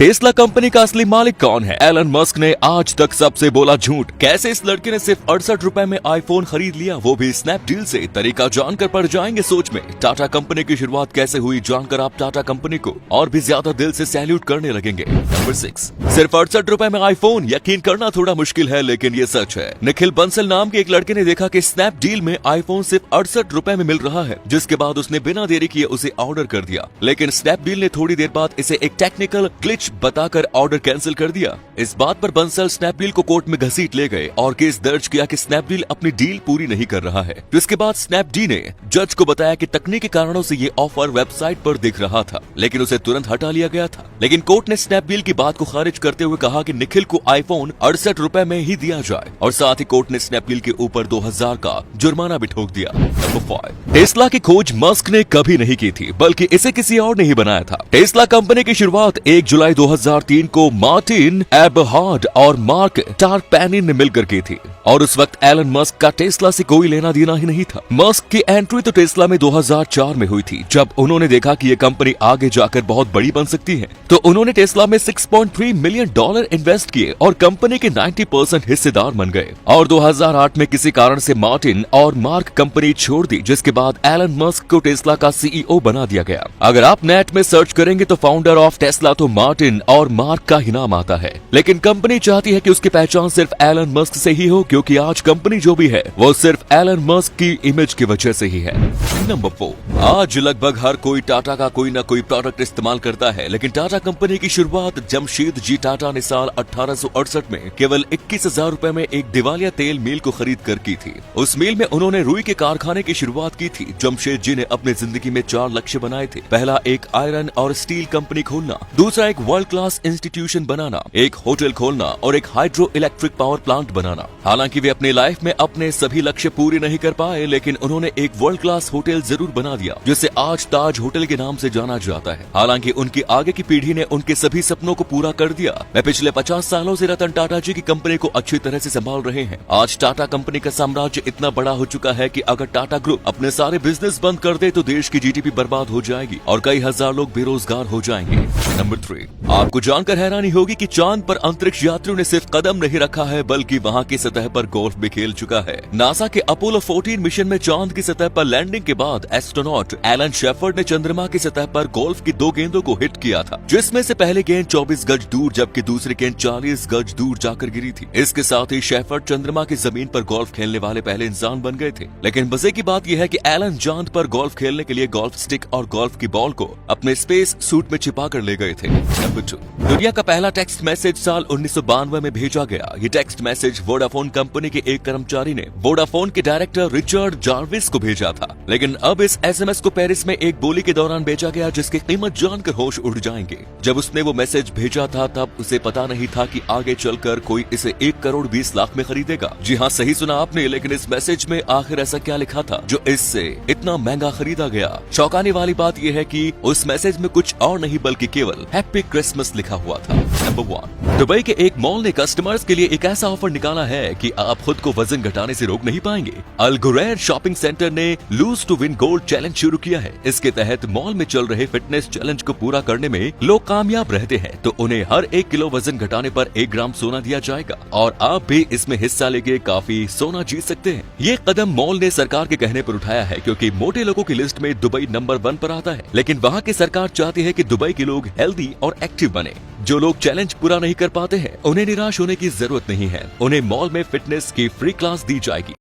Tesla company का असली मालिक कौन है? एलन मस्क ने आज तक सबसे बोला झूठ। कैसे इस लड़के ने सिर्फ 68 रुपए में आईफोन खरीद लिया, वो भी स्नैपडील से? तरीका जानकर पड़ जाएंगे सोच में। टाटा कंपनी की शुरुआत कैसे हुई जानकर आप टाटा कंपनी को और भी ज्यादा दिल से सैल्यूट करने लगेंगे। नंबर 6, सिर्फ 68 रुपए में आईफोन। यकीन करना थोड़ा मुश्किल है लेकिन ये सच है। निखिल बंसल नाम के एक लड़के ने देखा कि स्नैपडील में आईफोन सिर्फ 68 रुपए में मिल रहा है, जिसके बाद उसने बिना देरी किए उसे ऑर्डर कर दिया। लेकिन स्नैपडील ने थोड़ी देर बाद इसे एक टेक्निकल ग्लिच बताकर ऑर्डर कैंसिल कर दिया। इस बात पर बंसल स्नैपडील को कोर्ट में घसीट ले गए और केस दर्ज किया कि स्नैपडील अपनी डील पूरी नहीं कर रहा है। जिसके बाद स्नैपडील ने जज को बताया कि तकनीकी कारणों से ये ऑफर वेबसाइट पर दिख रहा था, लेकिन उसे तुरंत हटा लिया गया था। लेकिन कोर्ट ने स्नैपडील की बात को खारिज करते हुए कहा कि निखिल को आईफोन 68 रुपए में ही दिया जाए और साथ ही कोर्ट ने स्नैपडील के ऊपर 2000 का जुर्माना भी ठोक दिया। नंबर 5, टेस्ला की खोज मस्क ने कभी नहीं की थी, बल्कि इसे किसी और ने ही बनाया था। टेस्ला कंपनी की शुरुआत 1 जुलाई 2003 को मार्टिन एबरहार्ड और मार्क टारपैनिन ने मिलकर की थी और उस वक्त एलन मस्क का टेस्ला से कोई लेना देना ही नहीं था। मस्क की एंट्री तो टेस्ला में 2004 में हुई थी, जब उन्होंने देखा कि ये कंपनी आगे जाकर बहुत बड़ी बन सकती है। तो उन्होंने टेस्ला में $6.3 मिलियन इन्वेस्ट किए और कंपनी के 90% हिस्सेदार बन गए। और 2008 में किसी कारण से मार्टिन और मार्क कंपनी छोड़ दी, जिसके बाद एलन मस्क को टेस्ला का सीईओ बना दिया गया। अगर आप नेट में सर्च करेंगे तो फाउंडर ऑफ टेस्ला तो मार्टिन और मार्क का ही नाम आता है, लेकिन कंपनी चाहती है कि उसकी पहचान सिर्फ एलन मस्क से ही हो, क्योंकि आज कंपनी जो भी है वो सिर्फ एलन मस्क की इमेज की वजह से ही है। नंबर 4, आज लगभग हर कोई टाटा का कोई ना कोई प्रोडक्ट इस्तेमाल करता है, लेकिन टाटा कंपनी की शुरुआत जमशेद जी टाटा ने साल 1868 में केवल 21,000 रुपए में एक दिवालिया तेल मिल को खरीद कर की थी। उस मिल में उन्होंने रुई के कारखाने की शुरुआत की थी। जमशेद जी ने अपनी जिंदगी में 4 लक्ष्य बनाए थे। पहला, एक आयरन और स्टील कंपनी खोलना। दूसरा, एक वर्ल्ड क्लास इंस्टीट्यूशन बनाना। एक होटल खोलना और एक हाइड्रो इलेक्ट्रिक पावर प्लांट बनाना। हालांकि वे अपनी लाइफ में अपने सभी लक्ष्य पूरे नहीं कर पाए, लेकिन उन्होंने एक वर्ल्ड क्लास होटल जरूर बना दिया, जिसे आज ताज होटल के नाम से जाना जाता है। हालांकि उनकी आगे की पीढ़ी ने उनके सभी सपनों को पूरा कर दिया। वे पिछले 50 सालों से रतन टाटा जी की कंपनी को अच्छी तरह से संभाल रहे हैं। आज टाटा कंपनी का साम्राज्य इतना बड़ा हो चुका है कि अगर टाटा ग्रुप अपने सारे बिजनेस बंद कर दे तो देश की जीडीपी बर्बाद हो जाएगी और कई हजार लोग बेरोजगार हो जाएंगे। नंबर 3, आपको जानकर हैरानी होगी कि चांद पर अंतरिक्ष यात्रियों ने सिर्फ कदम नहीं रखा है, बल्कि वहां की सतह पर गोल्फ भी खेल चुका है। नासा के अपोलो 14 मिशन में चांद की सतह पर लैंडिंग के बाद एस्ट्रोनॉट एलन शेफर्ड ने चंद्रमा की सतह पर गोल्फ की 2 गेंदों को हिट किया था, जिसमें से पहली गेंद 24 गज दूर जबकि दूसरी गेंद 40 गज दूर जाकर गिरी थी। इसके साथ ही शेफर्ड चंद्रमा की जमीन पर गोल्फ खेलने वाले पहले इंसान बन गए थे। लेकिन मजे की बात यह है कि एलन चांद पर गोल्फ खेलने के लिए गोल्फ स्टिक और गोल्फ की बॉल को अपने स्पेस सूट में छिपा कर ले गए थे। नंबर 2, दुनिया का पहला टेक्स्ट मैसेज साल 1992 में भेजा गया। ये टेक्स्ट मैसेज वोडाफोन कंपनी के एक कर्मचारी ने वोडाफोन के डायरेक्टर रिचर्ड जार्विस को भेजा था। लेकिन अब इस एसएमएस को पेरिस में एक बोली के दौरान बेचा गया, जिसकी कीमत जानकर होश उड़ जाएंगे। जब उसने वो मैसेज भेजा था तब उसे पता नहीं था कि आगे चलकर कोई इसे 1 करोड़ 20 लाख में खरीदेगा। जी हाँ, सही सुना आपने, लेकिन इस मैसेज में आखिर ऐसा क्या लिखा था जो इससे इतना महंगा खरीदा गया? चौंकाने वाली बात यह है कि उस मैसेज में कुछ और नहीं बल्कि केवल हैप्पी क्रिसमस लिखा हुआ था। नंबर 1, दुबई के एक मॉल ने कस्टमर्स के लिए एक ऐसा ऑफर निकाला है कि आप खुद को वजन घटाने से रोक नहीं पाएंगे। अल गुरैर शॉपिंग सेंटर ने lose to win gold challenge शुरू किया है। इसके तहत मॉल में चल रहे फिटनेस चैलेंज को पूरा करने में लोग कामयाब रहते हैं तो उन्हें हर 1 किलो वजन घटाने पर 1 ग्राम सोना दिया जाएगा और आप भी इसमें हिस्सा लेके काफी सोना जीत सकते हैं। ये कदम मॉल ने सरकार के कहने पर उठाया है, क्योंकि मोटे लोगों की लिस्ट में दुबई नंबर 1 पर आता है। लेकिन वहाँ की सरकार चाहती है कि दुबई के लोग हेल्दी और एक्टिव बने। जो लोग चैलेंज पूरा नहीं कर पाते हैं उन्हें निराश होने की जरूरत नहीं है। उन्हें मॉल में फिटनेस की फ्री क्लास दी जाएगी।